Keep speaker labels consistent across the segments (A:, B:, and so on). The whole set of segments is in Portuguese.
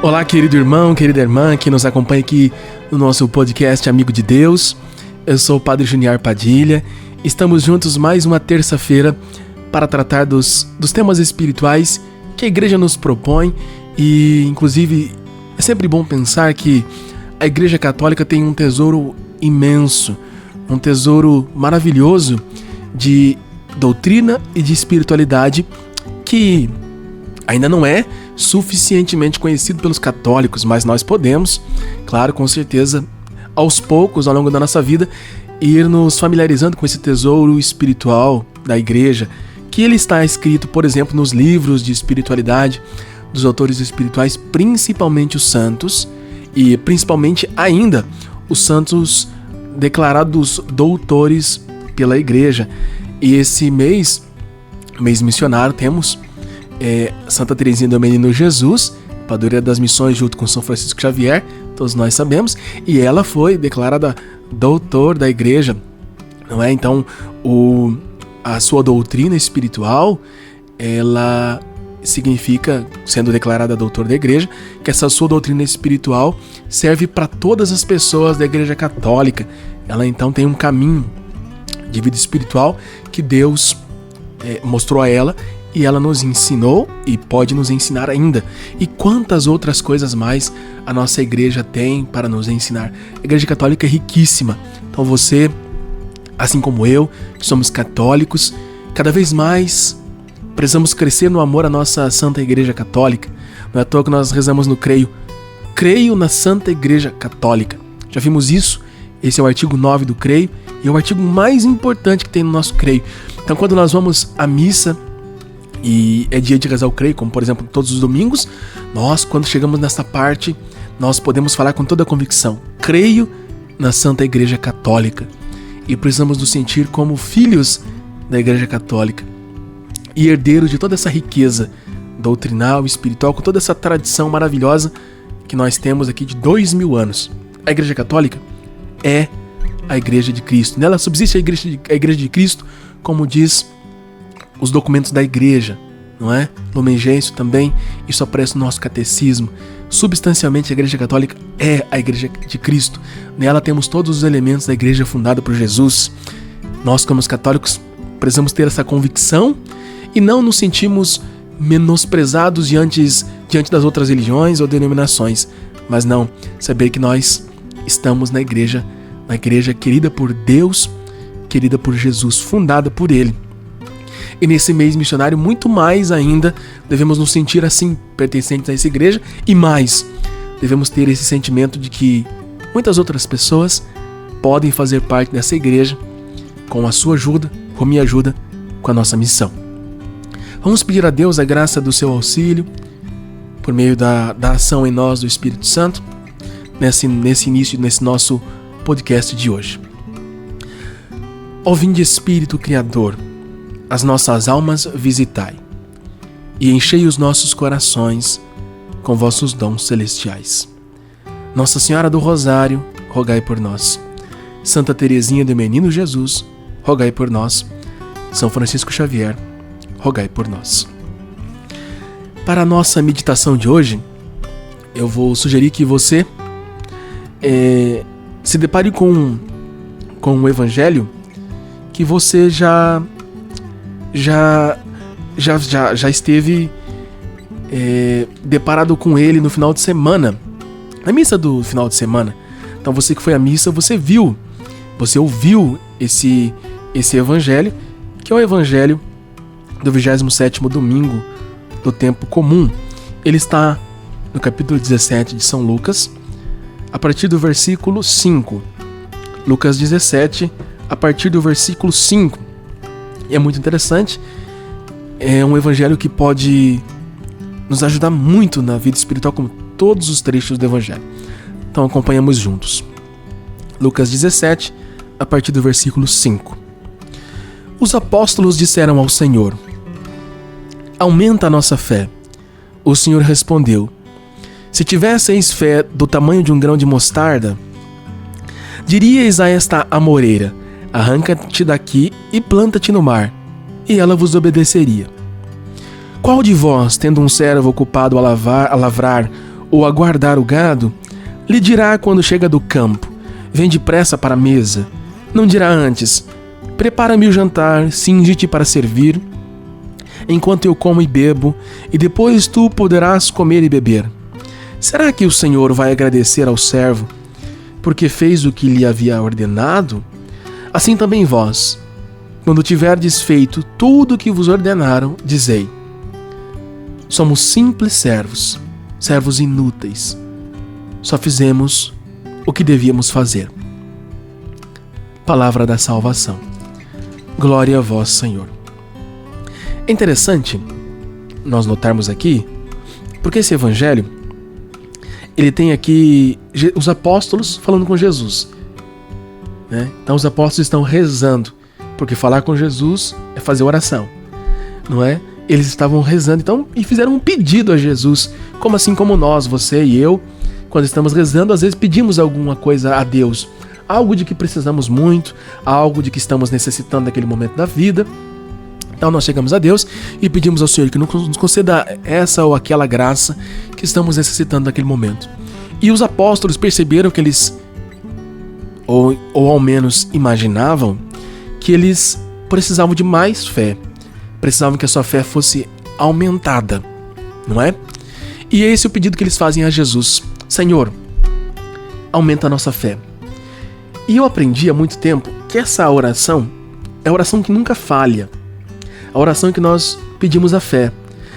A: Olá, querido irmão, querida irmã que nos acompanha aqui no nosso podcast Amigo de Deus. Eu sou o Padre Junior Padilha. Estamos juntos mais uma terça-feira para tratar dos temas espirituais que a Igreja nos propõe e, inclusive, é sempre bom pensar que a Igreja Católica tem um tesouro imenso, um tesouro maravilhoso de doutrina e de espiritualidade que ainda não é suficientemente conhecido pelos católicos, mas nós podemos, claro, com certeza, aos poucos, ao longo da nossa vida, ir nos familiarizando com esse tesouro espiritual da Igreja, que ele está escrito, por exemplo, nos livros de espiritualidade dos autores espirituais, principalmente os santos, e principalmente ainda os santos declarados doutores pela Igreja. E esse mês missionário, temos Santa Teresinha do Menino Jesus, padroeira das missões junto com São Francisco Xavier, todos nós sabemos, e ela foi declarada doutor da Igreja, não é? Então, a sua doutrina espiritual, ela significa, sendo declarada doutor da Igreja, que essa sua doutrina espiritual serve para todas as pessoas da Igreja Católica. Ela então tem um caminho de vida espiritual que Deus mostrou a ela, e ela nos ensinou e pode nos ensinar ainda. E quantas outras coisas mais a nossa igreja tem para nos ensinar. A Igreja Católica é riquíssima. Então você, assim como eu, que somos católicos, cada vez mais precisamos crescer no amor à nossa Santa Igreja Católica. Não é à toa que nós rezamos no Creio. Creio na Santa Igreja Católica. Já vimos isso? Esse é o artigo 9 do Creio e é o artigo mais importante que tem no nosso Creio. Então quando nós vamos à missa e é dia de rezar o Creio, como por exemplo todos os domingos, nós, quando chegamos nessa parte, nós podemos falar com toda a convicção: creio na Santa Igreja Católica. E precisamos nos sentir como filhos da Igreja Católica e herdeiros de toda essa riqueza doutrinal, espiritual, com toda essa tradição maravilhosa que nós temos aqui de 2000 anos. A Igreja Católica é a Igreja de Cristo. Nela subsiste a Igreja de Cristo, como diz os documentos da Igreja, não é? Lumen Gentium também, isso aparece no nosso catecismo. Substancialmente, a Igreja Católica é a Igreja de Cristo. Nela temos todos os elementos da Igreja fundada por Jesus. Nós, como os católicos, precisamos ter essa convicção e não nos sentimos menosprezados diante das outras religiões ou denominações, mas não, saber que nós estamos na igreja querida por Deus, querida por Jesus, fundada por Ele. E nesse mês missionário, muito mais ainda, devemos nos sentir assim, pertencentes a essa igreja, e mais, devemos ter esse sentimento de que muitas outras pessoas podem fazer parte dessa igreja com a sua ajuda, com a minha ajuda, com a nossa missão. Vamos pedir a Deus a graça do seu auxílio, por meio da ação em nós do Espírito Santo, nesse início, nesse nosso podcast de hoje. Ó vinde Espírito Criador, as nossas almas visitai, e enchei os nossos corações com vossos dons celestiais. Nossa Senhora do Rosário, rogai por nós. Santa Teresinha do Menino Jesus, rogai por nós. São Francisco Xavier, rogai por nós. Para a nossa meditação de hoje, eu vou sugerir que você se depare com um evangelho que você já esteve deparado com ele no final de semana, na missa do final de semana. Então você que foi à missa, você ouviu esse evangelho, que é o evangelho do 27º domingo do tempo comum. Ele está no capítulo 17 de São Lucas, a partir do versículo 5. Lucas 17, a partir do versículo 5. E é muito interessante, é um evangelho que pode nos ajudar muito na vida espiritual, como todos os trechos do evangelho. Então acompanhamos juntos. Lucas 17, a partir do versículo 5. Os apóstolos disseram ao Senhor: aumenta a nossa fé. O Senhor respondeu: se tivesseis fé do tamanho de um grão de mostarda, diríeis a esta amoreira: arranca-te daqui e planta-te no mar, e ela vos obedeceria. Qual de vós, tendo um servo ocupado a lavrar ou aguardar o gado, lhe dirá quando chega do campo: vem depressa para a mesa. Não dirá antes: prepara-me o jantar, cinge-te para servir, enquanto eu como e bebo, e depois tu poderás comer e beber. Será que o Senhor vai agradecer ao servo porque fez o que lhe havia ordenado? Assim também vós, quando tiverdes feito tudo o que vos ordenaram, dizei: somos simples servos, servos inúteis. Só fizemos o que devíamos fazer. Palavra da salvação. Glória a vós, Senhor. É interessante nós notarmos aqui, porque esse evangelho, ele tem aqui os apóstolos falando com Jesus, né? Então os apóstolos estão rezando, porque falar com Jesus é fazer oração, não é? Eles estavam rezando então e fizeram um pedido a Jesus, como assim como nós, você e eu, quando estamos rezando, às vezes pedimos alguma coisa a Deus, algo de que precisamos muito, algo de que estamos necessitando naquele momento da vida. Então nós chegamos a Deus e pedimos ao Senhor que nos conceda essa ou aquela graça que estamos necessitando naquele momento. E os apóstolos perceberam que eles, ou ao menos imaginavam, que eles precisavam de mais fé, precisavam que a sua fé fosse aumentada, não é? E esse é o pedido que eles fazem a Jesus: Senhor, aumenta a nossa fé. E eu aprendi há muito tempo que essa oração é a oração que nunca falha, a oração que nós pedimos a fé.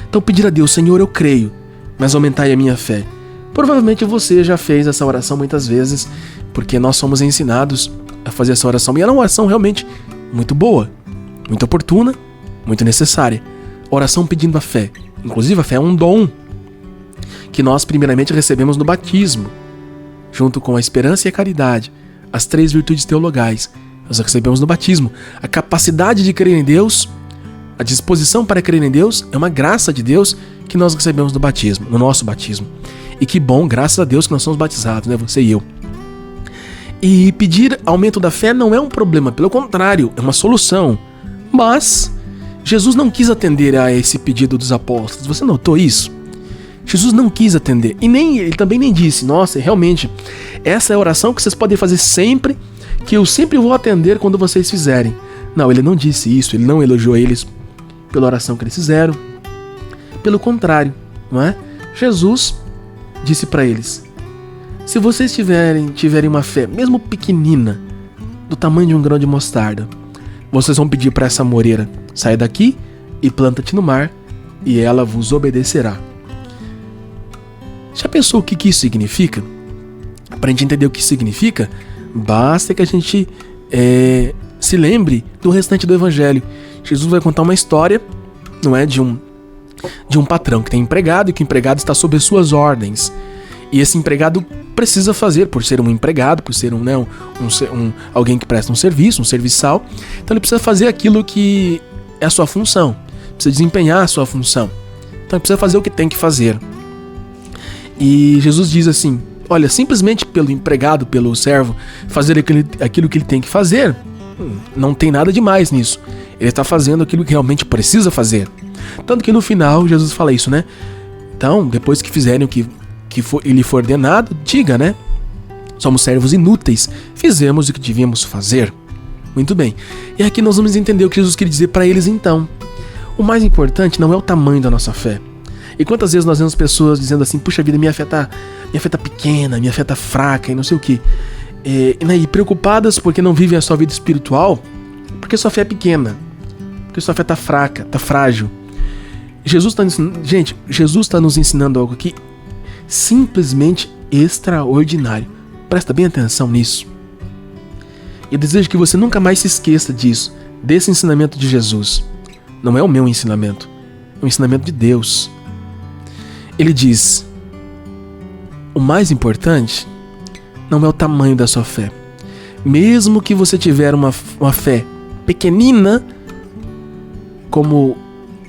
A: Então pedir a Deus: Senhor, eu creio, mas aumentai a minha fé. Provavelmente você já fez essa oração muitas vezes, porque nós somos ensinados a fazer essa oração, e ela é uma oração realmente muito boa, muito oportuna, muito necessária. Oração pedindo a fé. Inclusive a fé é um dom que nós primeiramente recebemos no batismo, junto com a esperança e a caridade, as 3 virtudes teologais. Nós recebemos no batismo. A capacidade de crer em Deus, a disposição para crer em Deus, é uma graça de Deus que nós recebemos no batismo, no nosso batismo. E que bom, graças a Deus que nós somos batizados, né? Você e eu. E pedir aumento da fé não é um problema, pelo contrário, é uma solução. Mas Jesus não quis atender a esse pedido dos apóstolos. Você notou isso? Jesus não quis atender. E ele também nem disse: nossa, realmente, essa é a oração que vocês podem fazer sempre, que eu sempre vou atender quando vocês fizerem. Não, ele não disse isso, ele não elogiou eles pela oração que eles fizeram. Pelo contrário, não é? Jesus disse para eles: se vocês tiverem uma fé, mesmo pequenina, do tamanho de um grão de mostarda, vocês vão pedir para essa moreira: sai daqui e planta-te no mar, e ela vos obedecerá. Já pensou o que isso significa? Para a gente entender o que significa, basta que a gente se lembre do restante do evangelho. Jesus vai contar uma história, não é, de um patrão que tem empregado e que o empregado está sob as suas ordens. E esse empregado precisa fazer, por ser um empregado, por ser alguém que presta um serviço, um serviçal. Então ele precisa fazer aquilo que é a sua função, precisa desempenhar a sua função. Então ele precisa fazer o que tem que fazer. E Jesus diz assim: olha, simplesmente pelo empregado, pelo servo, fazer aquilo que ele tem que fazer, não tem nada demais nisso. Ele está fazendo aquilo que realmente precisa fazer. Tanto que no final Jesus fala isso, né? Então, depois que fizerem o que ele for ordenado, diga, né? Somos servos inúteis, fizemos o que devíamos fazer. Muito bem. E aqui nós vamos entender o que Jesus queria dizer para eles então. O mais importante não é o tamanho da nossa fé. E quantas vezes nós vemos pessoas dizendo assim: puxa vida, minha fé tá pequena, minha fé tá fraca e não sei o que. E preocupadas porque não vivem a sua vida espiritual, porque sua fé é pequena, porque sua fé tá fraca, tá frágil. Jesus está nos ensinando algo aqui simplesmente extraordinário. Presta bem atenção nisso. Eu desejo que você nunca mais se esqueça disso, desse ensinamento de Jesus. Não é o meu ensinamento, é o ensinamento de Deus. Ele diz: o mais importante não é o tamanho da sua fé. Mesmo que você tiver uma fé pequenina, como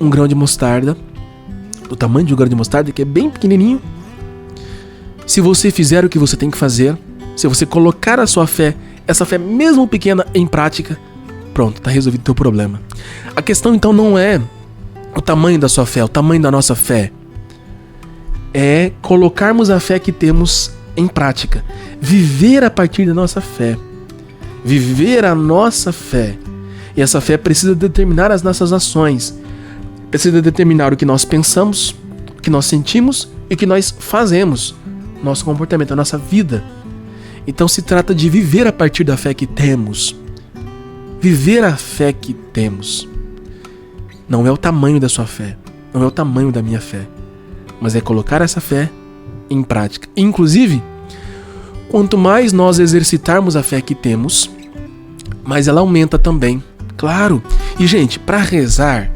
A: um grão de mostarda, do tamanho de um grão de mostarda, que é bem pequenininho, se você fizer o que você tem que fazer, se você colocar a sua fé, essa fé mesmo pequena, em prática, pronto, está resolvido o teu problema. A questão então não é o tamanho da sua fé, o tamanho da nossa fé. é colocarmos a fé que temos em prática. Viver a partir da nossa fé. Viver a nossa fé. E essa fé precisa determinar as nossas ações. Precisa determinar o que nós pensamos, o que nós sentimos e o que nós fazemos. Nosso comportamento, a nossa vida. Então se trata de viver a partir da fé que temos. Viver a fé que temos. Não é o tamanho da sua fé. Não é o tamanho da minha fé. Mas é colocar essa fé em prática. Inclusive, quanto mais nós exercitarmos a fé que temos, mais ela aumenta também. Claro. E, gente, para rezar,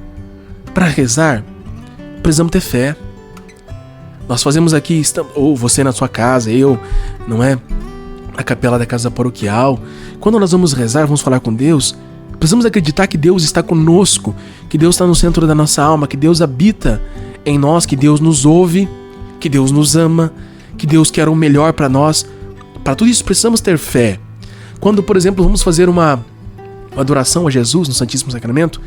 A: precisamos ter fé. Nós fazemos aqui, ou você na sua casa, eu, não é? Na capela da casa paroquial. Quando nós vamos rezar, vamos falar com Deus, precisamos acreditar que Deus está conosco, que Deus está no centro da nossa alma, que Deus habita em nós, que Deus nos ouve, que Deus nos ama, que Deus quer o melhor para nós. Para tudo isso precisamos ter fé. Quando, por exemplo, vamos fazer uma adoração a Jesus no Santíssimo Sacramento,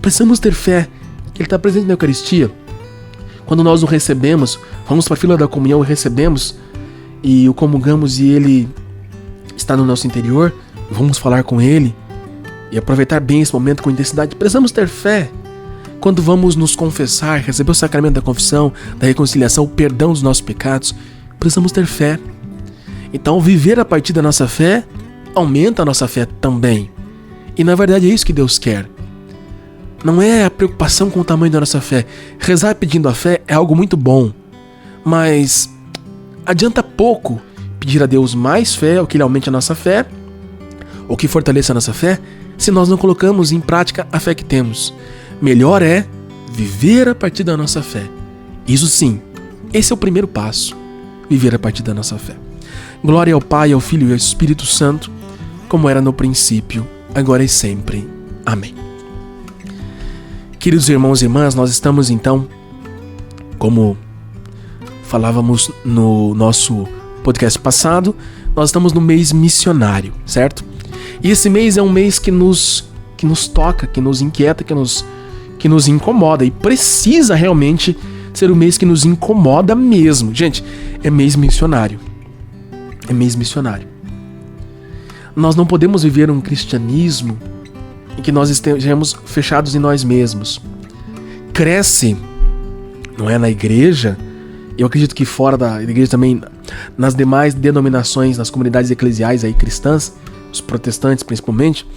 A: precisamos ter fé que Ele está presente na Eucaristia. Quando nós o recebemos, vamos para a fila da comunhão e recebemos, e o comungamos e Ele está no nosso interior, vamos falar com Ele e aproveitar bem esse momento com intensidade. Precisamos ter fé. Quando vamos nos confessar, receber o sacramento da confissão, da reconciliação, o perdão dos nossos pecados, precisamos ter fé. Então, viver a partir da nossa fé aumenta a nossa fé também. E na verdade é isso que Deus quer. Não é a preocupação com o tamanho da nossa fé. Rezar pedindo a fé é algo muito bom, mas adianta pouco pedir a Deus mais fé, ou que Ele aumente a nossa fé, ou que fortaleça a nossa fé, se nós não colocamos em prática a fé que temos. Melhor é viver a partir da nossa fé. Isso sim, esse é o primeiro passo. Viver a partir da nossa fé. Glória ao Pai, ao Filho e ao Espírito Santo, como era no princípio, agora e sempre. Amém. Queridos irmãos e irmãs, nós estamos então, como falávamos no nosso podcast passado, nós estamos no mês missionário, certo? E esse mês é um mês que nos toca, que nos inquieta, que nos incomoda, e precisa realmente ser um mês que nos incomoda mesmo. Gente, é mês missionário. É mês missionário. Nós não podemos viver um cristianismo em que nós estejamos fechados em nós mesmos. Cresce, não é, na igreja, eu acredito que fora da igreja também, nas demais denominações, nas comunidades eclesiais aí cristãs, os protestantes principalmente,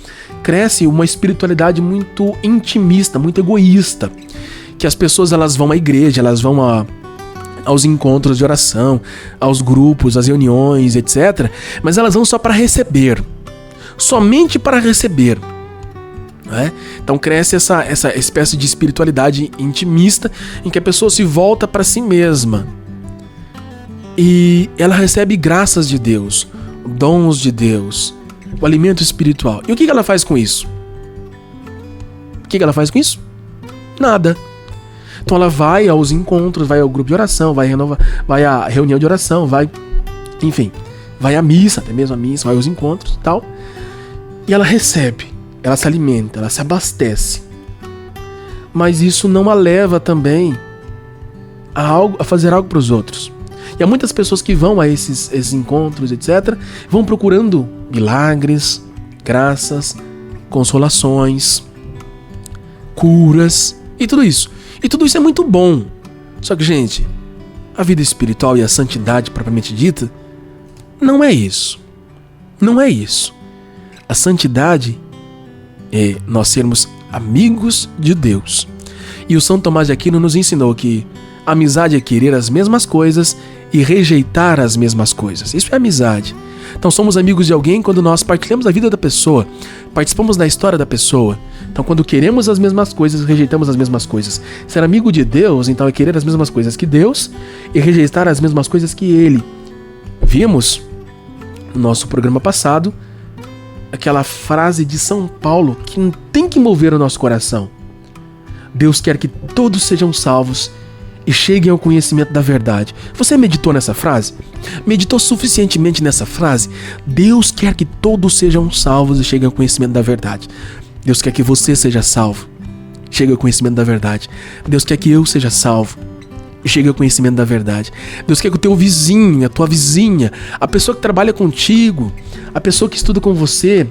A: cresce uma espiritualidade muito intimista, muito egoísta, que as pessoas elas vão à igreja, elas vão aos encontros de oração, aos grupos, às reuniões, etc. Mas elas vão só para receber, somente para receber. Né? Então cresce essa espécie de espiritualidade intimista em que a pessoa se volta para si mesma e ela recebe graças de Deus, dons de Deus, o alimento espiritual. E o que ela faz com isso? O que ela faz com isso? Nada. Então ela vai aos encontros, vai ao grupo de oração, vai à reunião de oração, enfim, vai à missa, até mesmo à missa, vai aos encontros e tal. E ela recebe, ela se alimenta, ela se abastece. Mas isso não a leva também a fazer algo para os outros. E há muitas pessoas que vão a esses encontros, etc., vão procurando milagres, graças, consolações, curas e tudo isso. E tudo isso é muito bom. Só que, gente, a vida espiritual e a santidade propriamente dita não é isso. Não é isso. A santidade é nós sermos amigos de Deus. E o São Tomás de Aquino nos ensinou que a amizade é querer as mesmas coisas e rejeitar as mesmas coisas. Isso é amizade. Então somos amigos de alguém quando nós partilhamos a vida da pessoa, participamos da história da pessoa. Então quando queremos as mesmas coisas, rejeitamos as mesmas coisas. Ser amigo de Deus, então, é querer as mesmas coisas que Deus e rejeitar as mesmas coisas que Ele. Vimos no nosso programa passado aquela frase de São Paulo que tem que mover o nosso coração. Deus quer que todos sejam salvos e cheguem ao conhecimento da verdade. Você meditou nessa frase? Meditou suficientemente nessa frase? Deus quer que todos sejam salvos e cheguem ao conhecimento da verdade. Deus quer que você seja salvo, chegue ao conhecimento da verdade. Deus quer que eu seja salvo, e chegue ao conhecimento da verdade. Deus quer que o teu vizinho, a tua vizinha, a pessoa que trabalha contigo, a pessoa que estuda com você,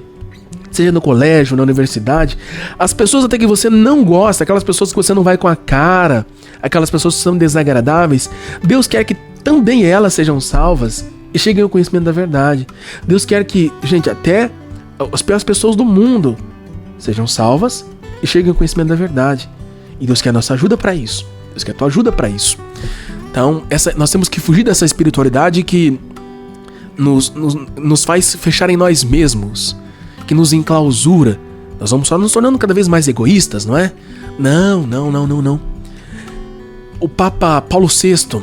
A: seja no colégio, na universidade, as pessoas até que você não gosta, aquelas pessoas que você não vai com a cara, aquelas pessoas que são desagradáveis, Deus quer que também elas sejam salvas e cheguem ao conhecimento da verdade. Deus quer que, gente, até as piores pessoas do mundo sejam salvas e cheguem ao conhecimento da verdade. E Deus quer a nossa ajuda para isso. Deus quer a tua ajuda para isso. Então, nós temos que fugir dessa espiritualidade que nos faz fechar em nós mesmos, que nos enclausura. Nós vamos só nos tornando cada vez mais egoístas, não é? Não. O Papa Paulo VI,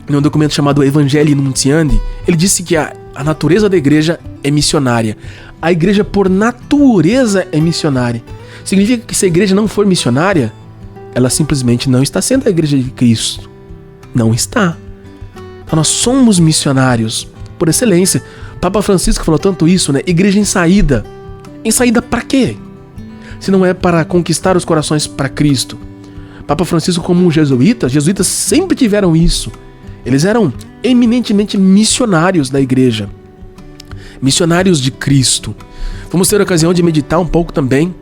A: em um documento chamado Evangelii Nuntiandi, ele disse que a natureza da igreja é missionária. A igreja, por natureza, é missionária. Significa que se a igreja não for missionária, ela simplesmente não está sendo a igreja de Cristo. Não está. Então nós somos missionários por excelência. O Papa Francisco falou tanto isso, né? Igreja em saída. Em saída para quê? Se não é para conquistar os corações para Cristo. Papa Francisco, como um jesuíta, jesuítas sempre tiveram isso. Eles eram eminentemente missionários da igreja. Missionários de Cristo. Vamos ter a ocasião de meditar um pouco também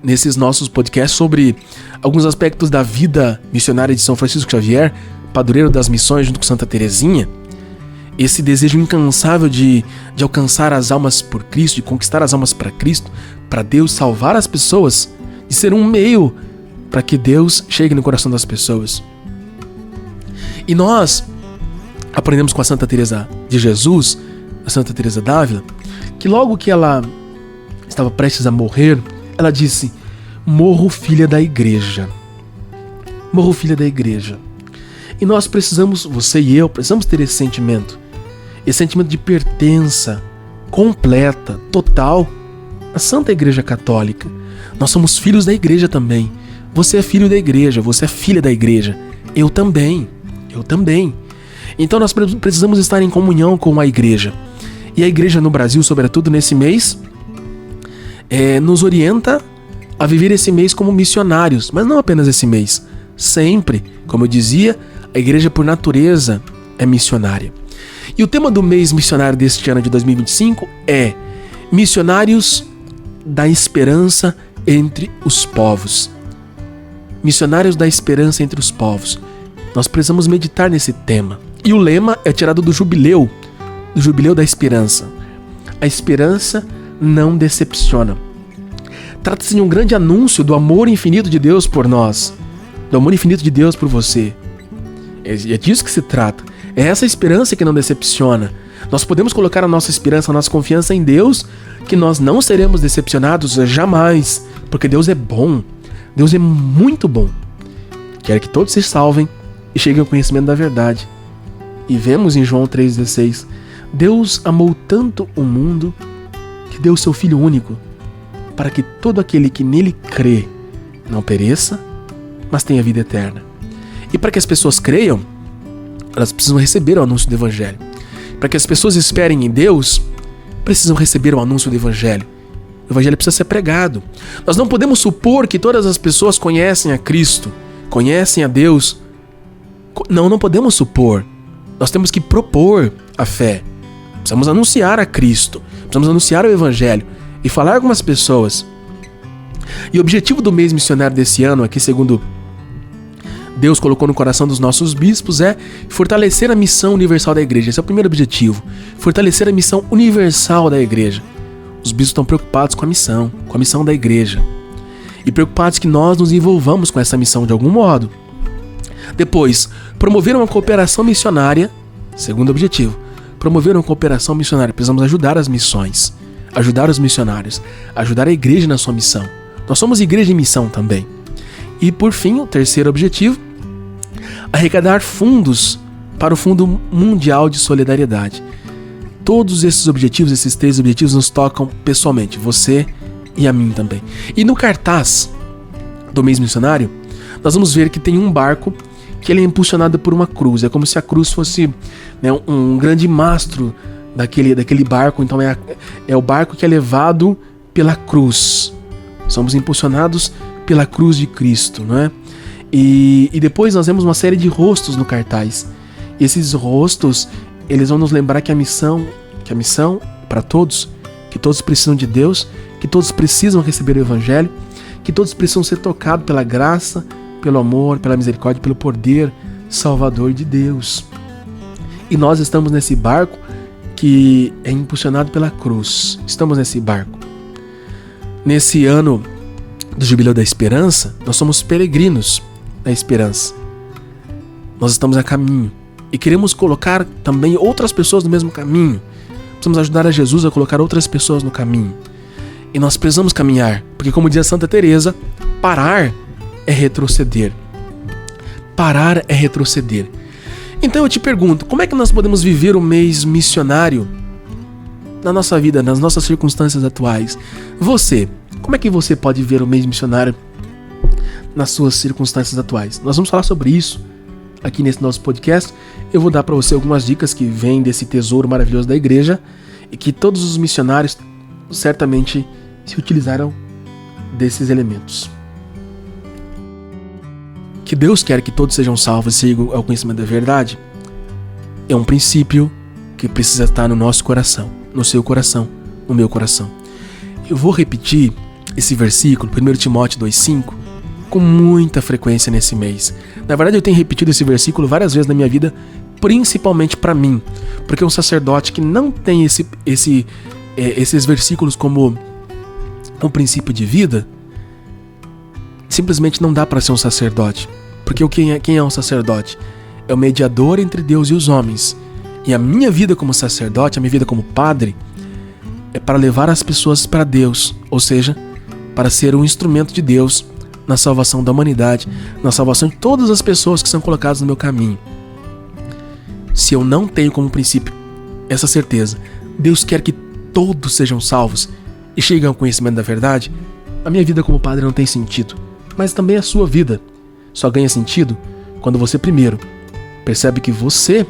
A: nesses nossos podcasts sobre alguns aspectos da vida missionária de São Francisco Xavier, padroeiro das missões junto com Santa Teresinha. Esse desejo incansável de alcançar as almas por Cristo, de conquistar as almas para Cristo, para Deus salvar as pessoas, de ser um meio para que Deus chegue no coração das pessoas. E nós aprendemos com a Santa Teresa de Jesus, a Santa Teresa d'Ávila, que logo que ela estava prestes a morrer, ela disse: morro filha da igreja. Morro filha da igreja. E nós precisamos, você e eu, precisamos ter esse sentimento de pertença completa, total à Santa Igreja Católica. Nós somos filhos da igreja também. Você é filho da igreja, você é filha da igreja. Eu também. Então nós precisamos estar em comunhão com a igreja. E a igreja no Brasil, sobretudo nesse mês, nos orienta a viver esse mês como missionários, mas não apenas esse mês. Sempre, como eu dizia, a igreja por natureza é missionária. E o tema do mês missionário deste ano de 2025 é Missionários da Esperança entre os Povos. Missionários da Esperança entre os Povos. Nós precisamos meditar nesse tema. E o lema é tirado do Jubileu da Esperança. A esperança não decepciona. Trata-se de um grande anúncio do amor infinito de Deus por nós, do amor infinito de Deus por você. É disso que se trata. É essa esperança que não decepciona. Nós podemos colocar a nossa esperança, a nossa confiança em Deus, que nós não seremos decepcionados jamais, porque Deus é bom. Deus é muito bom. Quer que todos se salvem e cheguem ao conhecimento da verdade. E vemos em João 3,16: Deus amou tanto o mundo que deu seu Filho único, para que todo aquele que nele crê não pereça, mas tenha vida eterna. E para que as pessoas creiam, elas precisam receber o anúncio do Evangelho. Para que as pessoas esperem em Deus, precisam receber o anúncio do Evangelho. O Evangelho precisa ser pregado. Nós não podemos supor que todas as pessoas conhecem a Cristo, conhecem a Deus. Não podemos supor. Nós temos que propor a fé. Precisamos anunciar a Cristo. Precisamos anunciar o Evangelho e falar com algumas pessoas. E o objetivo do mês missionário desse ano, aqui segundo Deus colocou no coração dos nossos bispos, é fortalecer a missão universal da igreja. Esse é o primeiro objetivo. Fortalecer a missão universal da igreja. Os bispos estão preocupados com a missão da igreja. E preocupados que nós nos envolvamos com essa missão de algum modo. Depois, promover uma cooperação missionária. Segundo objetivo, promover uma cooperação missionária. Precisamos ajudar as missões, ajudar os missionários, ajudar a igreja na sua missão. Nós somos igreja em missão também. E por fim, o terceiro objetivo, arrecadar fundos para o Fundo Mundial de Solidariedade. Todos esses objetivos, esses três objetivos nos tocam pessoalmente, você e a mim também. E no cartaz do mês missionário, nós vamos ver que tem um barco que ele é impulsionado por uma cruz. É como se a cruz fosse, né, um grande mastro daquele barco. Então é o barco que é levado pela cruz. Somos impulsionados pela cruz de Cristo, não é? E depois nós vemos uma série de rostos no cartaz. E esses rostos, eles vão nos lembrar que a missão para todos, que todos precisam de Deus, que todos precisam receber o Evangelho, que todos precisam ser tocados pela graça, pelo amor, pela misericórdia, pelo poder salvador de Deus. E nós estamos nesse barco que é impulsionado pela cruz. Estamos nesse barco. Nesse ano do Jubileu da Esperança, nós somos peregrinos da esperança. Nós estamos a caminho e queremos colocar também outras pessoas no mesmo caminho. Precisamos ajudar a Jesus a colocar outras pessoas no caminho. E nós precisamos caminhar, porque como dizia Santa Teresa, parar é retroceder. Parar é retroceder. Então eu te pergunto, como é que nós podemos viver o mês missionário na nossa vida, nas nossas circunstâncias atuais? Você, como é que você pode viver o mês missionário nas suas circunstâncias atuais? Nós vamos falar sobre isso aqui nesse nosso podcast. Eu vou dar para você algumas dicas que vêm desse tesouro maravilhoso da igreja e que todos os missionários certamente se utilizaram desses elementos. Que Deus quer que todos sejam salvos e sigam ao conhecimento da verdade é um princípio que precisa estar no nosso coração, no seu coração, no meu coração. Eu vou repetir esse versículo, 1 Timóteo 2,5, com muita frequência nesse mês. Na verdade, eu tenho repetido esse versículo várias vezes na minha vida, principalmente para mim, porque um sacerdote que não tem esses versículos como um princípio de vida, simplesmente não dá para ser um sacerdote. Porque quem é um sacerdote? É o mediador entre Deus e os homens. E a minha vida como sacerdote, a minha vida como padre, é para levar as pessoas para Deus. Ou seja, para ser um instrumento de Deus na salvação da humanidade, na salvação de todas as pessoas que são colocadas no meu caminho. Se eu não tenho como princípio essa certeza, Deus quer que todos sejam salvos e cheguem ao conhecimento da verdade, a minha vida como padre não tem sentido. Mas também a sua vida só ganha sentido quando você primeiro percebe que você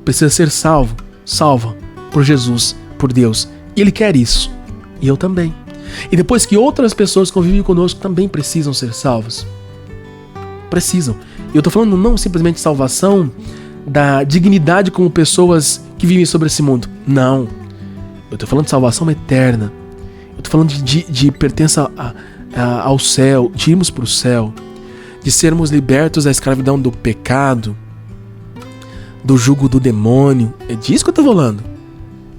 A: precisa ser salva por Jesus, por Deus. E Ele quer isso. E eu também. E depois que outras pessoas que convivem conosco também precisam ser salvas. Precisam. E eu estou falando não simplesmente salvação da dignidade como pessoas que vivem sobre esse mundo. Não. Eu estou falando de salvação eterna. Eu estou falando de pertença ao céu, de irmos para o céu, de sermos libertos da escravidão do pecado, do jugo do demônio. É disso que eu estou falando.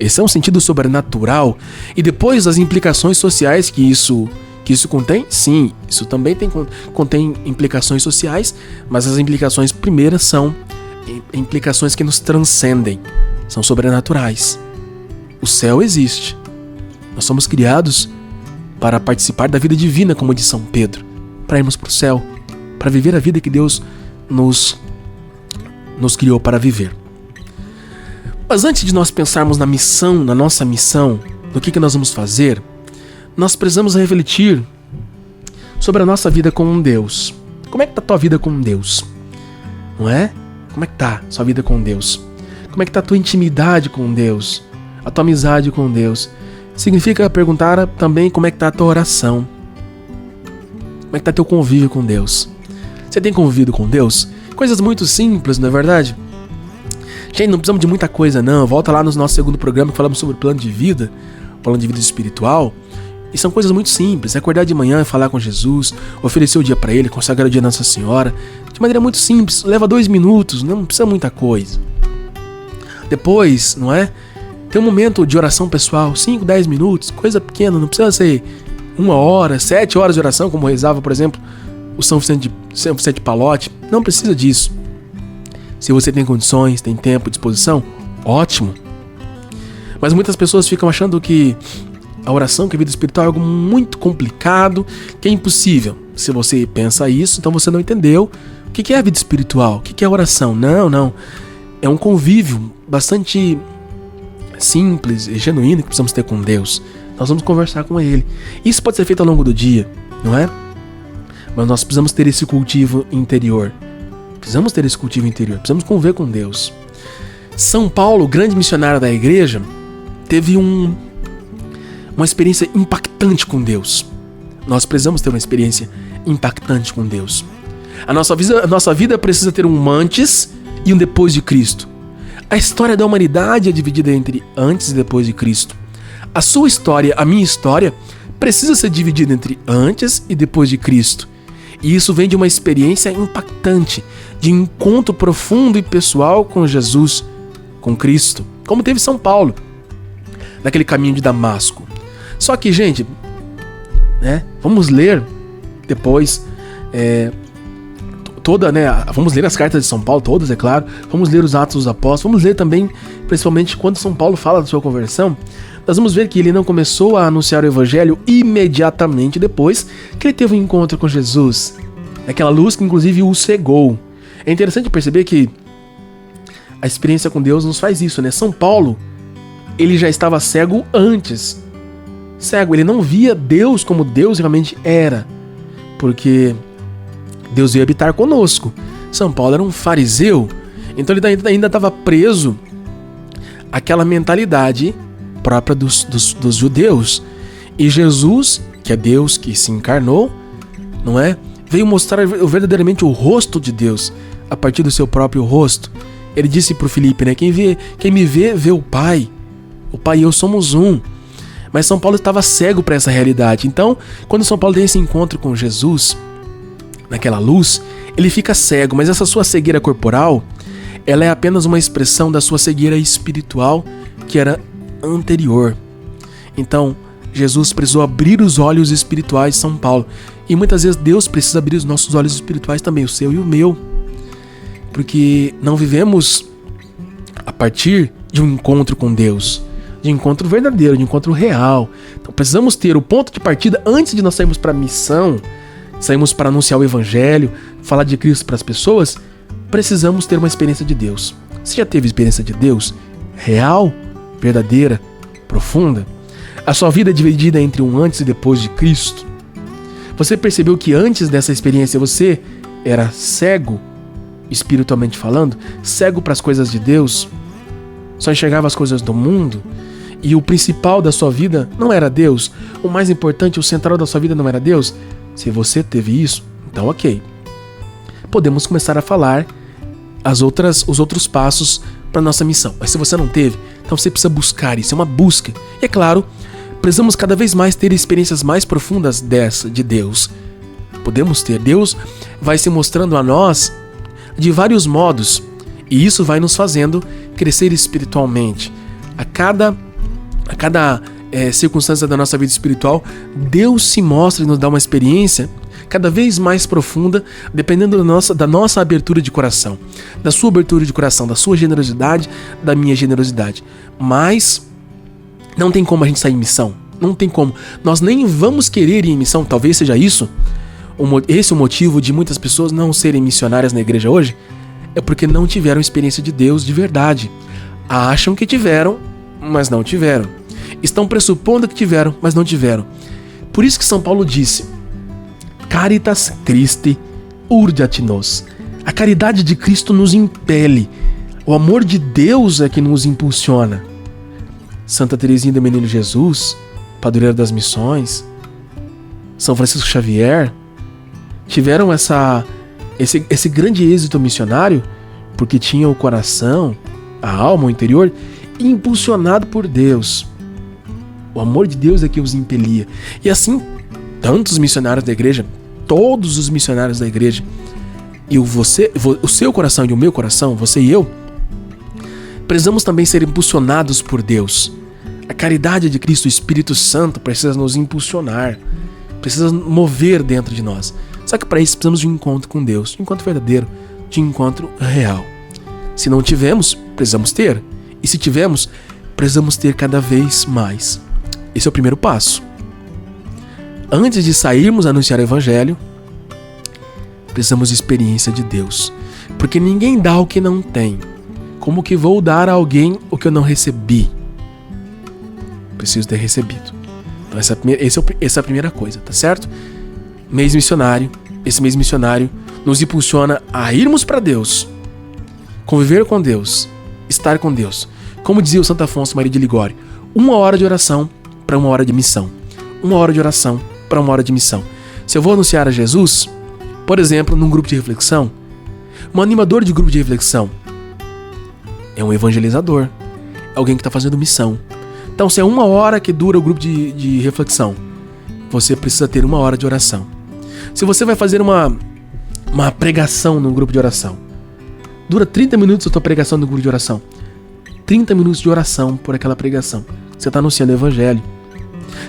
A: Esse é um sentido sobrenatural. E depois as implicações sociais que isso contém, sim, isso também contém implicações sociais, mas as implicações primeiras são implicações que nos transcendem, são sobrenaturais. O céu existe. Nós somos criados para participar da vida divina, como diz São Pedro, para irmos para o céu, para viver a vida que Deus nos criou para viver. Mas antes de nós pensarmos na missão, na nossa missão, no que nós vamos fazer, nós precisamos refletir sobre a nossa vida com Deus. Como é que está a tua vida com Deus? Não é? Como é que está a sua vida com Deus? Como é que está a tua intimidade com Deus? A tua amizade com Deus? Significa perguntar também como é que está a tua oração. Como é que está teu convívio com Deus? Você tem convivido com Deus? Coisas muito simples, não é verdade? Gente, não precisamos de muita coisa não. Volta lá no nosso segundo programa que falamos sobre plano de vida espiritual. E são coisas muito simples. Acordar de manhã e falar com Jesus, oferecer o dia para Ele, consagrar o dia a Nossa Senhora. De maneira muito simples, leva 2 minutos, não precisa muita coisa. Depois, não é? Tem um momento de oração pessoal, 5, 10 minutos, coisa pequena, não precisa ser 1 hora, 7 horas de oração, como rezava, por exemplo, o São Vicente de Palote. Não precisa disso. Se você tem condições, tem tempo, disposição, ótimo. Mas muitas pessoas ficam achando que a oração, que a vida espiritual é algo muito complicado, que é impossível. Se você pensa isso, então você não entendeu o que é a vida espiritual, o que é a oração. Não. É um convívio bastante simples e genuíno que precisamos ter com Deus. Nós vamos conversar com Ele. Isso pode ser feito ao longo do dia, não é? Mas nós precisamos ter esse cultivo interior. Precisamos conviver com Deus. São Paulo, grande missionário da igreja, teve uma experiência impactante com Deus. Nós precisamos ter uma experiência impactante com Deus. A nossa vida precisa ter um antes e um depois de Cristo. A história da humanidade é dividida entre antes e depois de Cristo. A sua história, a minha história, precisa ser dividida entre antes e depois de Cristo. E isso vem de uma experiência impactante, de encontro profundo e pessoal com Jesus, com Cristo, como teve São Paulo, naquele caminho de Damasco. Só que, gente, vamos ler depois vamos ler as cartas de São Paulo, todas, é claro. Vamos ler os Atos dos Apóstolos. Vamos ler também, principalmente, quando São Paulo fala da sua conversão. Nós vamos ver que ele não começou a anunciar o Evangelho imediatamente depois que ele teve um encontro com Jesus. Aquela luz que, inclusive, o cegou. É interessante perceber que a experiência com Deus nos faz isso, né? São Paulo, ele já estava cego antes. Cego, ele não via Deus como Deus realmente era. Porque Deus veio habitar conosco. São Paulo era um fariseu, então ele ainda estava preso àquela mentalidade própria dos judeus. E Jesus, que é Deus que se encarnou, não é? Veio mostrar verdadeiramente o rosto de Deus a partir do seu próprio rosto. Ele disse para o Filipe, né? Quem me vê, vê o Pai. O Pai e eu somos um. Mas São Paulo estava cego para essa realidade. Então, quando São Paulo tem esse encontro com Jesus, naquela luz, ele fica cego, mas essa sua cegueira corporal, ela é apenas uma expressão da sua cegueira espiritual que era anterior. Então, Jesus precisou abrir os olhos espirituais de São Paulo. E muitas vezes Deus precisa abrir os nossos olhos espirituais também, o seu e o meu. Porque não vivemos a partir de um encontro com Deus, de um encontro verdadeiro, de um encontro real. Então precisamos ter o ponto de partida antes de nós sairmos para a missão, saímos para anunciar o Evangelho, falar de Cristo para as pessoas. Precisamos ter uma experiência de Deus. Você já teve experiência de Deus? Real, verdadeira, profunda? A sua vida é dividida entre um antes e depois de Cristo? Você percebeu que antes dessa experiência você era cego, espiritualmente falando? Cego para as coisas de Deus? Só enxergava as coisas do mundo? E o principal da sua vida não era Deus? O mais importante, o central da sua vida não era Deus? Se você teve isso, então ok. Podemos começar a falar os outros passos para nossa missão. Mas se você não teve, então você precisa buscar isso, é uma busca. E é claro, precisamos cada vez mais ter experiências mais profundas dessa de Deus. Podemos ter. Deus vai se mostrando a nós de vários modos. E isso vai nos fazendo crescer espiritualmente. A cada circunstância da nossa vida espiritual, Deus se mostra e nos dá uma experiência cada vez mais profunda, dependendo da nossa abertura de coração, da sua abertura de coração, da sua generosidade, da minha generosidade. Mas não tem como a gente sair em missão, não tem como. Nós nem vamos querer ir em missão, talvez seja isso. Esse é o motivo de muitas pessoas não serem missionárias na igreja hoje, é porque não tiveram experiência de Deus de verdade. Acham que tiveram, mas não tiveram. Estão pressupondo que tiveram, mas não tiveram. Por isso que São Paulo disse: Caritas Christi urdiat nos. A caridade de Cristo nos impele. O amor de Deus é que nos impulsiona. Santa Teresinha do Menino Jesus, padroeira das missões, São Francisco Xavier, tiveram esse grande êxito missionário porque tinham o coração, a alma, o interior impulsionado por Deus. O amor de Deus é que os impelia. E assim, tantos missionários da igreja, todos os missionários da igreja, e o seu coração e o meu coração, você e eu, precisamos também ser impulsionados por Deus. A caridade de Cristo, o Espírito Santo, precisa nos impulsionar, precisa mover dentro de nós. Só que para isso precisamos de um encontro com Deus, de um encontro verdadeiro, de um encontro real. Se não tivemos, precisamos ter. E se tivermos, precisamos ter cada vez mais. Esse é o primeiro passo. Antes de sairmos a anunciar o Evangelho, precisamos de experiência de Deus. Porque ninguém dá o que não tem. Como que vou dar a alguém o que eu não recebi? Preciso ter recebido. Então essa é a primeira coisa, tá certo? Mês missionário. Esse mês missionário nos impulsiona a irmos para Deus, conviver com Deus, estar com Deus. Como dizia o Santo Afonso Maria de Ligório, 1 hora de oração para 1 hora de missão. 1 hora de oração para uma hora de missão. Se eu vou anunciar a Jesus, por exemplo, num grupo de reflexão, um animador de grupo de reflexão é um evangelizador, é alguém que está fazendo missão. Então, se é 1 hora que dura o grupo de reflexão, você precisa ter 1 hora de oração. Se você vai fazer uma pregação num grupo de oração, dura 30 minutos a tua pregação no grupo de oração. 30 minutos de oração por aquela pregação. Você está anunciando o evangelho.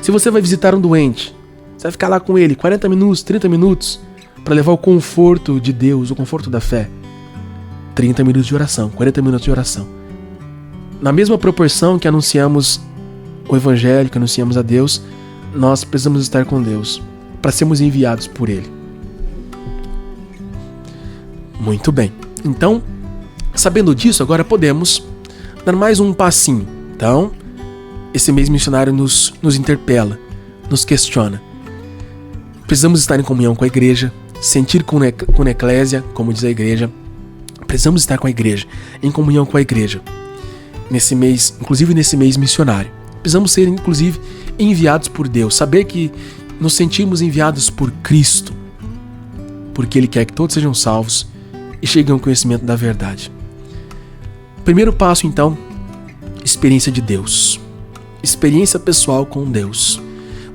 A: Se você vai visitar um doente, você vai ficar lá com ele 40 minutos, 30 minutos, para levar o conforto de Deus, o conforto da fé. 30 minutos de oração, 40 minutos de oração. Na mesma proporção que anunciamos o evangelho, que anunciamos a Deus, nós precisamos estar com Deus, para sermos enviados por Ele. Muito bem. Então, sabendo disso, agora podemos dar mais um passinho. Então, esse mês missionário nos interpela, nos questiona. Precisamos estar em comunhão com a igreja, sentir com a eclésia, como diz a igreja. Precisamos estar com a igreja, em comunhão com a igreja. Nesse mês, inclusive nesse mês missionário. Precisamos ser, inclusive, enviados por Deus. Saber que nos sentimos enviados por Cristo. Porque Ele quer que todos sejam salvos e cheguem ao conhecimento da verdade. Primeiro passo, então, experiência de Deus. Experiência pessoal com Deus.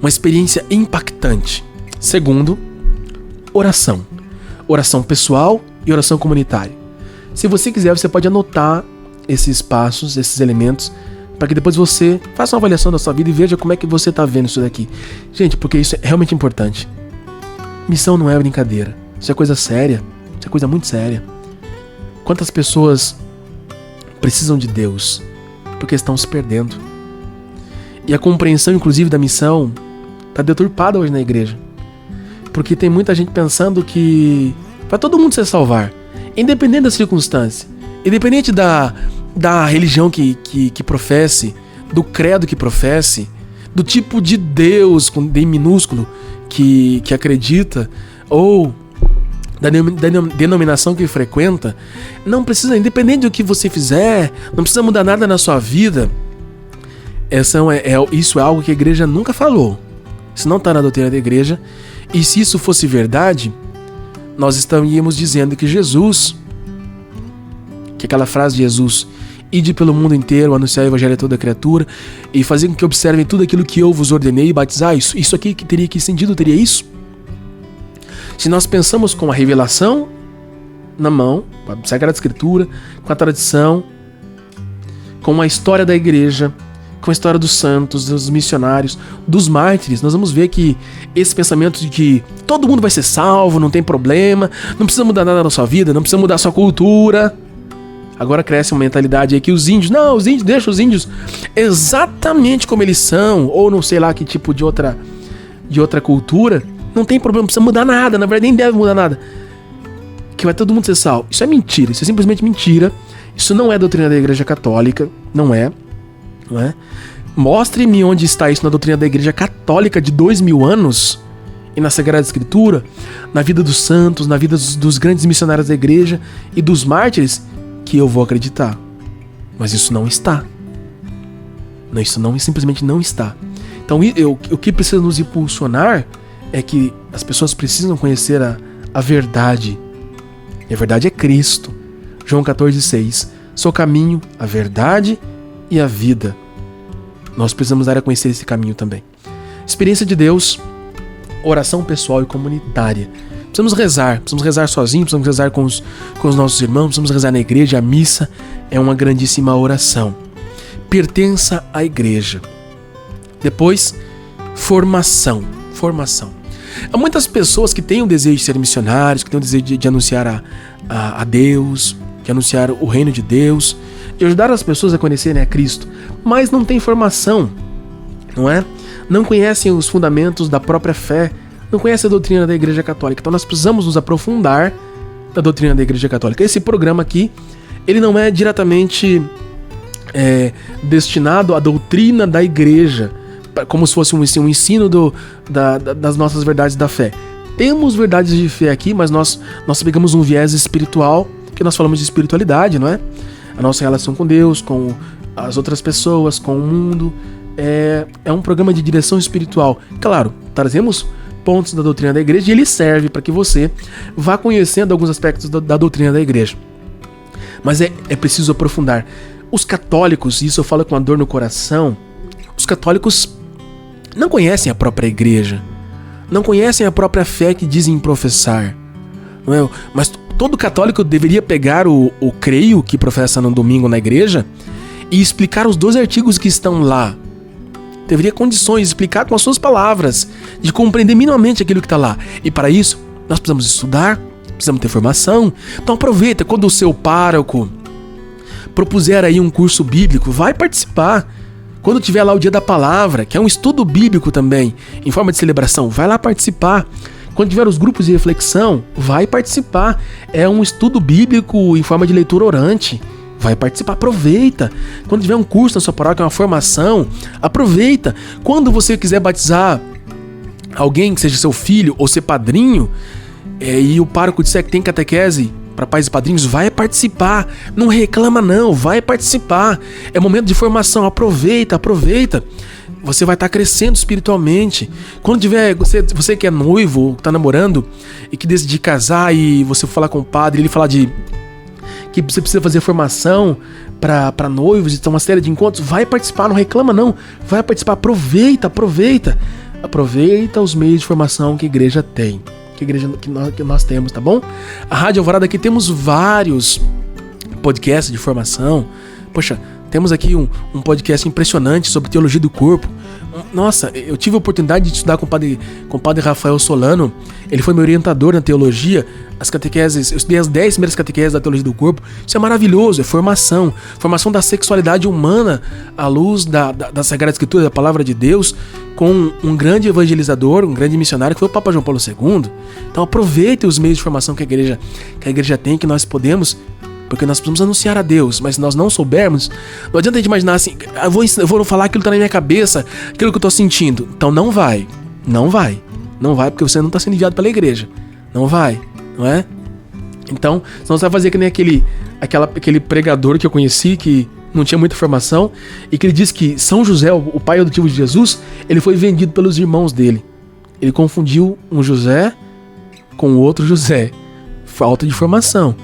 A: Uma experiência impactante. Segundo, oração. Oração pessoal e oração comunitária. Se você quiser, você pode anotar esses passos, esses elementos, para que depois você faça uma avaliação da sua vida e veja como é que você está vendo isso daqui. Gente, porque isso é realmente importante. Missão não é brincadeira. Isso é coisa séria. Isso é coisa muito séria. Quantas pessoas precisam de Deus porque estão se perdendo? E a compreensão, inclusive, da missão está deturpada hoje na igreja. Porque tem muita gente pensando que vai todo mundo se salvar, independente da circunstância, independente da religião que professe, do credo que professe, do tipo de Deus com D minúsculo que acredita, ou da denominação que frequenta. Não precisa, independente do que você fizer, não precisa mudar nada na sua vida. Isso é algo que a igreja nunca falou. Isso não está na doutrina da igreja. E se isso fosse verdade, nós estaríamos dizendo que Jesus, que aquela frase de Jesus, ide pelo mundo inteiro, anunciar o evangelho a toda criatura e fazer com que observem tudo aquilo que eu vos ordenei e batizar, isso aqui que teria que sentido teria isso? Se nós pensamos com a revelação na mão, com a Sagrada Escritura, com a tradição, com a história da igreja, com a história dos santos, dos missionários, dos mártires, nós vamos ver que esse pensamento de que todo mundo vai ser salvo, não tem problema, não precisa mudar nada na sua vida, não precisa mudar a sua cultura. Agora cresce uma mentalidade aí que os índios, deixa os índios exatamente como eles são, ou não sei lá que tipo de outra cultura, não tem problema, não precisa mudar nada, na verdade nem deve mudar nada. Que vai todo mundo ser salvo. Isso é mentira, isso é simplesmente mentira. Isso não é doutrina da Igreja Católica, não é? Mostre-me onde está isso na doutrina da Igreja Católica de 2000 anos e na Sagrada Escritura, na vida dos santos, na vida dos grandes missionários da igreja e dos mártires, que eu vou acreditar. Mas isso não está. Isso simplesmente não está. Então o que precisa nos impulsionar é que as pessoas precisam conhecer a verdade. E a verdade é Cristo. João 14,6. Sou o caminho, a verdade e a vida. Nós precisamos dar a conhecer esse caminho também. Experiência de Deus, oração pessoal e comunitária. Precisamos rezar sozinhos, precisamos rezar com os nossos irmãos, precisamos rezar na igreja. A missa é uma grandíssima oração. Pertença à igreja. Depois, formação. Há muitas pessoas que têm o desejo de ser missionários, que têm o desejo de anunciar a Deus, de anunciar o reino de Deus, de ajudar as pessoas a conhecerem a Cristo, mas não têm formação, não é? Não conhecem os fundamentos da própria fé, não conhecem a doutrina da Igreja Católica. Então nós precisamos nos aprofundar da doutrina da Igreja Católica. Esse programa aqui, ele não é diretamente destinado à doutrina da Igreja, como se fosse um ensino das nossas verdades da fé. Temos verdades de fé aqui, mas nós pegamos um viés espiritual, que nós falamos de espiritualidade, não é? A nossa relação com Deus, com as outras pessoas, com o mundo, é um programa de direção espiritual. Claro, trazemos pontos da doutrina da igreja e ele serve para que você vá conhecendo alguns aspectos da doutrina da igreja. Mas é preciso aprofundar. Os católicos, e isso eu falo com uma dor no coração, os católicos não conhecem a própria igreja, não conhecem a própria fé que dizem professar. Não é? Mas todo católico deveria pegar o creio que professa no domingo na igreja e explicar os 12 artigos que estão lá. Deveria condições de explicar com as suas palavras, de compreender minimamente aquilo que está lá. E para isso, nós precisamos estudar, precisamos ter formação. Então aproveita, quando o seu pároco propuser aí um curso bíblico, vai participar. Quando tiver lá o dia da palavra, que é um estudo bíblico também, em forma de celebração, vai lá participar. Quando tiver os grupos de reflexão, vai participar. É um estudo bíblico em forma de leitura orante. Vai participar, aproveita. Quando tiver um curso na sua paróquia, uma formação, aproveita. Quando você quiser batizar alguém que seja seu filho ou ser padrinho, e o pároco disser que tem catequese para pais e padrinhos, vai participar. Não reclama não, vai participar. É momento de formação, aproveita. Você vai estar crescendo espiritualmente. Quando tiver, você que é noivo ou está namorando e que decide casar e você falar com o padre, ele falar que você precisa fazer formação para noivos, então uma série de encontros, vai participar, não reclama não, vai participar, aproveita os meios de formação que a igreja tem, que nós temos, tá bom? A Rádio Alvorada aqui temos vários podcasts de formação. Poxa, temos aqui um podcast impressionante sobre teologia do corpo. Nossa, eu tive a oportunidade de estudar com o padre Rafael Solano. Ele foi meu orientador na teologia. As catequeses, eu estudei as 10 primeiras catequeses da teologia do corpo. Isso é maravilhoso, é formação da sexualidade humana à luz da Sagrada Escritura, da Palavra de Deus, com um grande evangelizador, um grande missionário que foi o Papa João Paulo II. Então aproveite os meios de formação que a igreja tem, que nós podemos, porque nós precisamos anunciar a Deus, mas se nós não soubermos, não adianta a gente imaginar assim, eu vou falar aquilo que está na minha cabeça, aquilo que eu estou sentindo. Então não vai, porque você não está sendo enviado pela igreja. Não vai, não é? Então, senão você vai fazer que nem aquele pregador que eu conheci, que não tinha muita formação, e que ele disse que São José, o pai adotivo de Jesus, ele foi vendido pelos irmãos dele. Ele confundiu um José com o outro José. Falta de formação.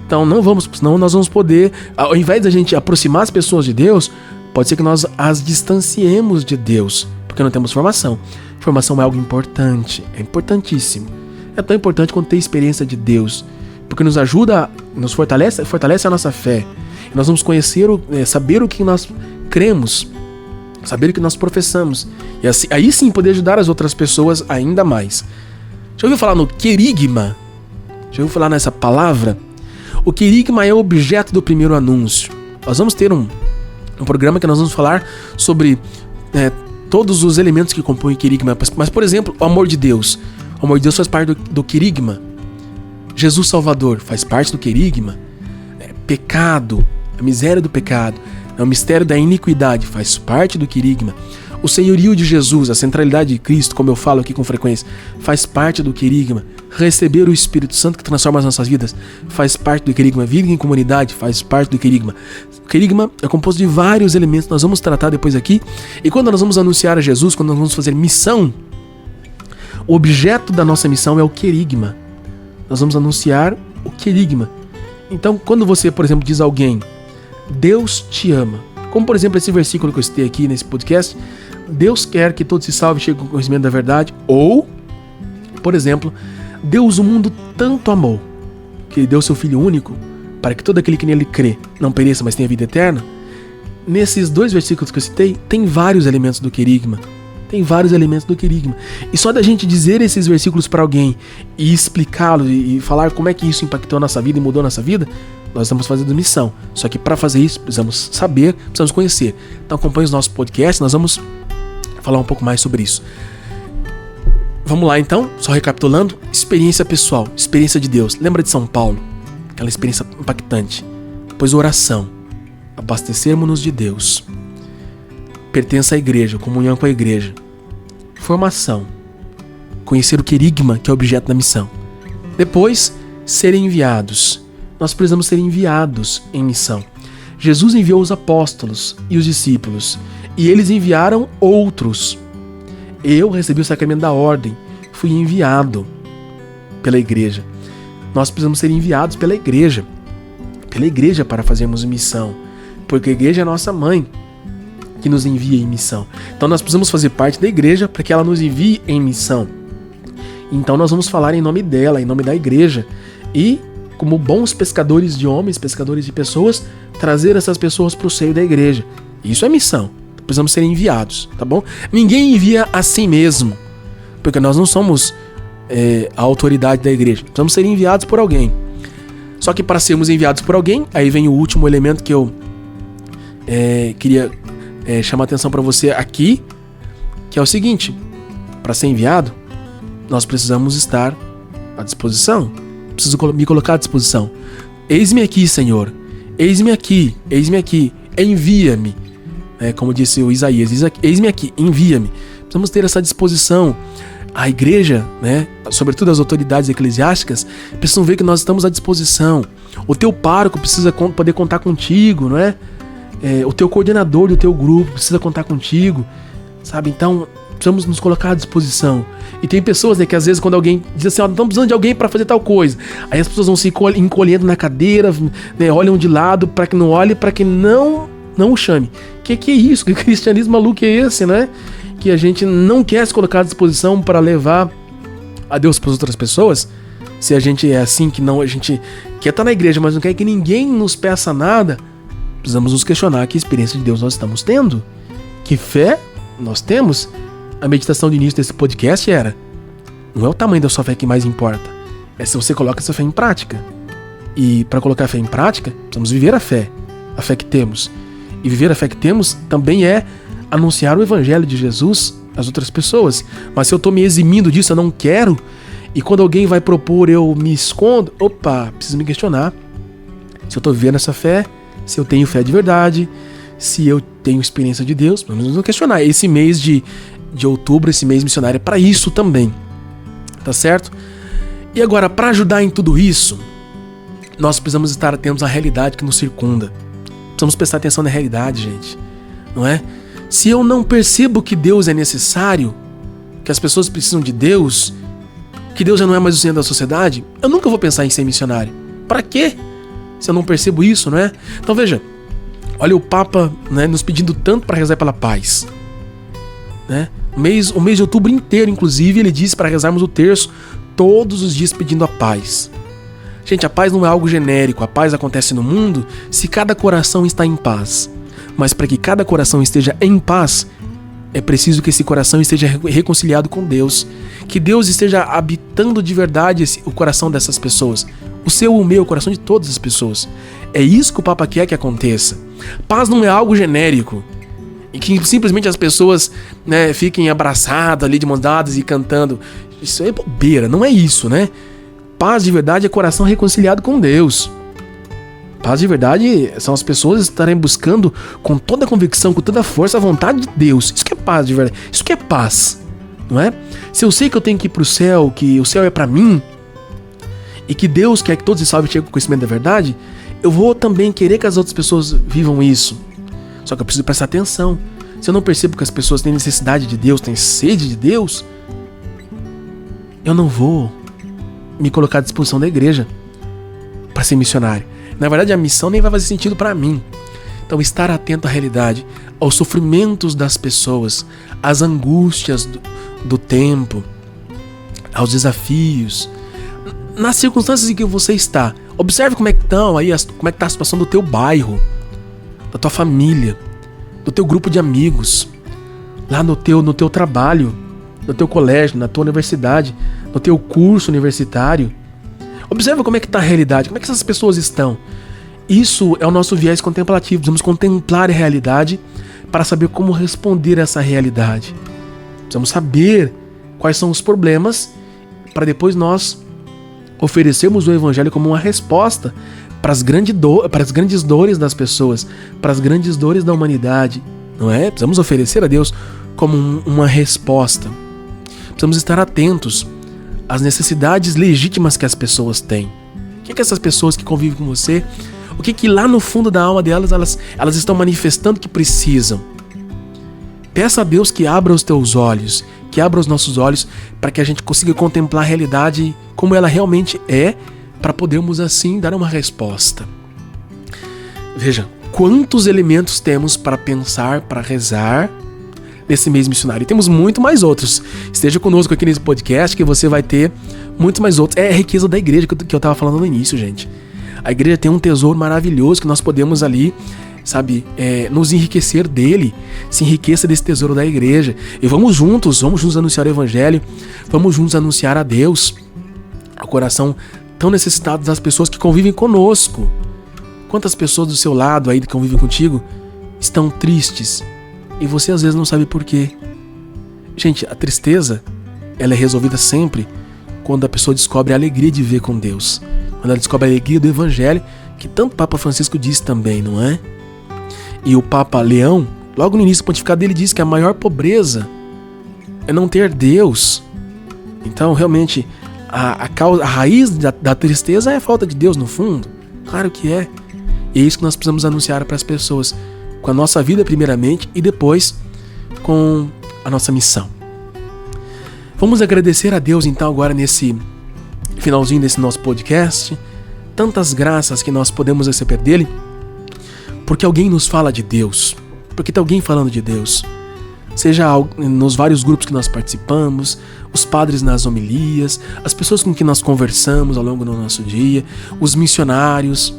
A: Então senão nós vamos poder, ao invés da gente aproximar as pessoas de Deus, pode ser que nós as distanciemos de Deus, porque não temos formação. Formação é algo importante, é importantíssimo. É tão importante quanto ter experiência de Deus, porque nos ajuda, nos fortalece a nossa fé. E nós vamos conhecer, saber o que nós cremos, saber o que nós professamos, e assim, aí sim poder ajudar as outras pessoas ainda mais. Já ouviu falar no querigma? Já ouviu falar nessa palavra? O querigma é o objeto do primeiro anúncio. Nós vamos ter um programa que nós vamos falar sobre todos os elementos que compõem o querigma. Mas, por exemplo, o amor de Deus. O amor de Deus faz parte do querigma. Jesus Salvador faz parte do querigma. Pecado, a miséria do pecado, o mistério da iniquidade faz parte do querigma. O senhorio de Jesus, a centralidade de Cristo, como eu falo aqui com frequência, faz parte do querigma. Receber o Espírito Santo que transforma as nossas vidas faz parte do querigma. Vida em comunidade faz parte do querigma. O querigma é composto de vários elementos, nós vamos tratar depois aqui. E quando nós vamos anunciar a Jesus, quando nós vamos fazer missão, o objeto da nossa missão é o querigma. Nós vamos anunciar o querigma. Então, quando você, por exemplo, diz a alguém, Deus te ama, como por exemplo esse versículo que eu citei aqui nesse podcast, Deus quer que todos se salvem e cheguem ao conhecimento da verdade, ou, por exemplo, Deus o mundo tanto amou, que ele deu seu Filho único, para que todo aquele que nele crê não pereça, mas tenha vida eterna. Nesses dois versículos que eu citei, tem vários elementos do querigma. E só da gente dizer esses versículos para alguém e explicá-los e falar como é que isso impactou a nossa vida e mudou a nossa vida, nós estamos fazendo missão. Só que para fazer isso, precisamos saber, precisamos conhecer. Então acompanhe os nossos podcasts, nós vamos falar um pouco mais sobre isso. Vamos lá então, só recapitulando, experiência pessoal, experiência de Deus. Lembra de São Paulo? Aquela experiência impactante. Depois oração, abastecermos-nos de Deus. Pertença à igreja, comunhão com a igreja. Formação, conhecer o querigma, que é o objeto da missão. Depois, ser enviados. Nós precisamos ser enviados em missão. Jesus enviou os apóstolos e os discípulos. e eles enviaram outros. Eu recebi o sacramento da ordem, fui enviado pela igreja. Nós precisamos ser enviados pela igreja para fazermos missão, porque a igreja é a nossa mãe que nos envia em missão. Então nós precisamos fazer parte da igreja para que ela nos envie em missão. Então nós vamos falar em nome dela, em nome da igreja, e como bons pescadores de homens, pescadores de pessoas, trazer essas pessoas para o seio da igreja. Isso é missão. Precisamos ser enviados, tá bom? Ninguém envia a si mesmo, porque nós não somos a autoridade da igreja. Precisamos ser enviados por alguém. Só que para sermos enviados por alguém, aí vem o último elemento que eu queria chamar a atenção para você aqui, que é o seguinte: para ser enviado, nós precisamos estar à disposição. Preciso me colocar à disposição. Eis-me aqui, Senhor. Eis-me aqui. Eis-me aqui. Envia-me. Como disse o Isaías, eis-me aqui, envia-me. Precisamos ter essa disposição. A igreja, sobretudo as autoridades eclesiásticas, precisam ver que nós estamos à disposição. O teu pároco precisa poder contar contigo, não é? O teu coordenador do teu grupo precisa contar contigo, sabe? Então, precisamos nos colocar à disposição. E tem pessoas que às vezes quando alguém diz assim, estamos precisando de alguém para fazer tal coisa, aí as pessoas vão se encolhendo na cadeira, olham de lado para que não olhe, para que não o chame. Que é isso? Que cristianismo maluco é esse, né? Que a gente não quer se colocar à disposição para levar a Deus para as outras pessoas. Se a gente é assim, que não, a gente quer estar na igreja, mas não quer que ninguém nos peça nada, precisamos nos questionar que experiência de Deus nós estamos tendo, que fé nós temos. A meditação de início desse podcast não é o tamanho da sua fé que mais importa, é se você coloca essa fé em prática. E para colocar a fé em prática, precisamos viver a fé que temos. E viver a fé que temos também é anunciar o evangelho de Jesus às outras pessoas. Mas se eu estou me eximindo disso, eu não quero, e quando alguém vai propor eu me escondo, preciso me questionar se eu estou vivendo essa fé, se eu tenho fé de verdade, se eu tenho experiência de Deus. Vamos nos questionar. Esse mês de outubro, esse mês missionário, é para isso também, tá certo? E agora, para ajudar em tudo isso, nós precisamos estar atentos à realidade que nos circunda. Precisamos prestar atenção na realidade, gente, não é? Se eu não percebo que Deus é necessário, que as pessoas precisam de Deus, que Deus já não é mais o centro da sociedade, eu nunca vou pensar em ser missionário. Para quê? Se eu não percebo isso, não é? Então veja, olha o Papa, nos pedindo tanto para rezar pela paz, né? O mês de outubro inteiro, inclusive, ele disse para rezarmos o terço todos os dias pedindo a paz. Gente, a paz não é algo genérico. A paz acontece no mundo se cada coração está em paz. Mas para que cada coração esteja em paz, é preciso que esse coração esteja reconciliado com Deus. Que Deus esteja habitando de verdade o coração dessas pessoas. O seu, o meu, o coração de todas as pessoas. É isso que o Papa quer que aconteça. Paz não é algo genérico. E que simplesmente as pessoas fiquem abraçadas ali de mãos dadas e cantando. Isso é bobeira, não é isso, né? Paz de verdade é coração reconciliado com Deus. Paz de verdade são as pessoas estarem buscando com toda a convicção, com toda a força, a vontade de Deus. Isso que é paz de verdade. Isso que é paz, não é? Se eu sei que eu tenho que ir para o céu, que o céu é para mim, e que Deus quer que todos se salvem e cheguem ao conhecimento da verdade, eu vou também querer que as outras pessoas vivam isso. Só que eu preciso prestar atenção. Se eu não percebo que as pessoas têm necessidade de Deus, têm sede de Deus, eu não vou me colocar à disposição da igreja para ser missionário. Na verdade, a missão nem vai fazer sentido para mim. Então, estar atento à realidade, aos sofrimentos das pessoas, às angústias do tempo, aos desafios, nas circunstâncias em que você está. Observe como é que está a situação do teu bairro, da tua família, do teu grupo de amigos, lá no teu trabalho, no teu colégio, na tua universidade, no teu curso universitário. Observa como é que está a realidade, como é que essas pessoas estão. Isso é o nosso viés contemplativo. Precisamos contemplar a realidade para saber como responder a essa realidade. Precisamos saber quais são os problemas para depois nós oferecermos o evangelho como uma resposta para as grandes dores das pessoas, para as grandes dores da humanidade, não é? Precisamos oferecer a Deus como uma resposta. Precisamos estar atentos às necessidades legítimas que as pessoas têm. O que essas pessoas que convivem com você, o que lá no fundo da alma delas, elas estão manifestando que precisam? Peça a Deus que abra os teus olhos, que abra os nossos olhos para que a gente consiga contemplar a realidade como ela realmente é, para podermos assim dar uma resposta. Veja, quantos elementos temos para pensar, para rezar nesse mês missionário. E temos muito mais outros. Esteja conosco aqui nesse podcast que você vai ter muito mais outros. É a riqueza da igreja que eu estava falando no início, gente. A igreja tem um tesouro maravilhoso que nós podemos ali, nos enriquecer dele, se enriqueça desse tesouro da igreja. E vamos juntos anunciar o evangelho, vamos juntos anunciar a Deus, ao coração tão necessitado das pessoas que convivem conosco. Quantas pessoas do seu lado aí que convivem contigo estão tristes e você às vezes não sabe por quê? Gente, a tristeza, ela é resolvida sempre quando a pessoa descobre a alegria de viver com Deus. Quando ela descobre a alegria do evangelho, que tanto o Papa Francisco disse também, não é? E o Papa Leão, logo no início do pontificado dele, disse que a maior pobreza é não ter Deus. Então, realmente, a raiz da tristeza é a falta de Deus, no fundo. Claro que é. E é isso que nós precisamos anunciar para as pessoas, com a nossa vida primeiramente e depois com a nossa missão. Vamos agradecer a Deus então agora nesse finalzinho desse nosso podcast, tantas graças que nós podemos receber dele, porque alguém nos fala de Deus, porque tem alguém falando de Deus, seja nos vários grupos que nós participamos, os padres nas homilias, as pessoas com quem nós conversamos ao longo do nosso dia, os missionários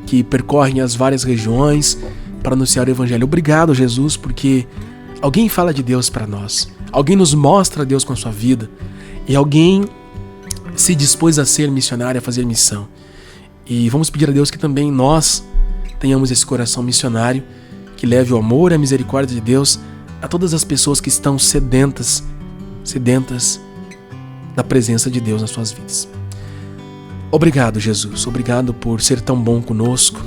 A: que percorrem as várias regiões para anunciar o evangelho. Obrigado, Jesus, porque alguém fala de Deus para nós, alguém nos mostra Deus com a sua vida e alguém se dispôs a ser missionário, a fazer missão. E vamos pedir a Deus que também nós tenhamos esse coração missionário que leve o amor e a misericórdia de Deus a todas as pessoas que estão sedentas da presença de Deus nas suas vidas. Obrigado, Jesus. Obrigado por ser tão bom conosco.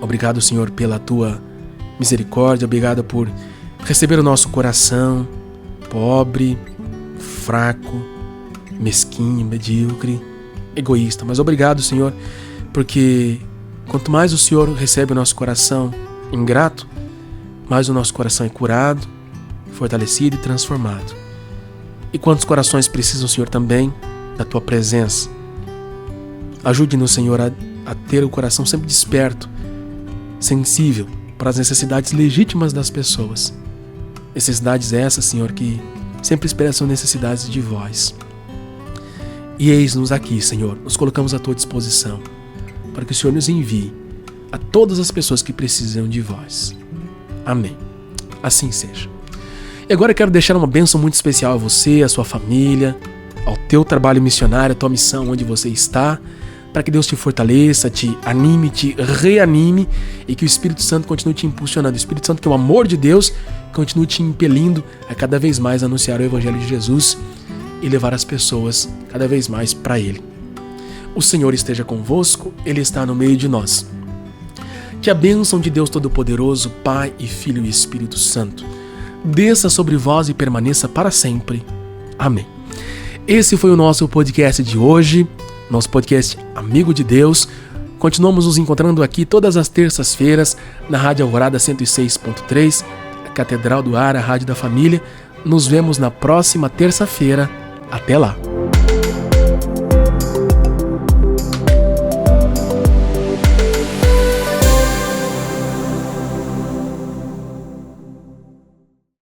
A: Obrigado, Senhor, pela Tua misericórdia. Obrigado por receber o nosso coração pobre, fraco, mesquinho, medíocre, egoísta. Mas obrigado, Senhor, porque quanto mais o Senhor recebe o nosso coração ingrato, mais o nosso coração é curado, fortalecido e transformado. E quantos corações precisam, Senhor, também da Tua presença. Ajude-nos, Senhor, a ter o coração sempre desperto, sensível para as necessidades legítimas das pessoas. Necessidades essas, Senhor, que sempre expressam necessidades de vós. E eis-nos aqui, Senhor, nos colocamos à Tua disposição, para que o Senhor nos envie a todas as pessoas que precisam de vós. Amém. Assim seja. E agora eu quero deixar uma bênção muito especial a você, a sua família, ao teu trabalho missionário, a tua missão onde você está, para que Deus te fortaleça, te anime, te reanime e que o Espírito Santo continue te impulsionando. O Espírito Santo, que é o amor de Deus, continue te impelindo a cada vez mais anunciar o Evangelho de Jesus e levar as pessoas cada vez mais para Ele. O Senhor esteja convosco, Ele está no meio de nós. Que a bênção de Deus Todo-Poderoso, Pai e Filho e Espírito Santo, desça sobre vós e permaneça para sempre. Amém. Esse foi o nosso podcast de hoje, nosso podcast Amigo de Deus. Continuamos nos encontrando aqui todas as terças-feiras na Rádio Alvorada 106.3, a Catedral do Ar, a Rádio da Família. Nos vemos na próxima terça-feira. Até lá!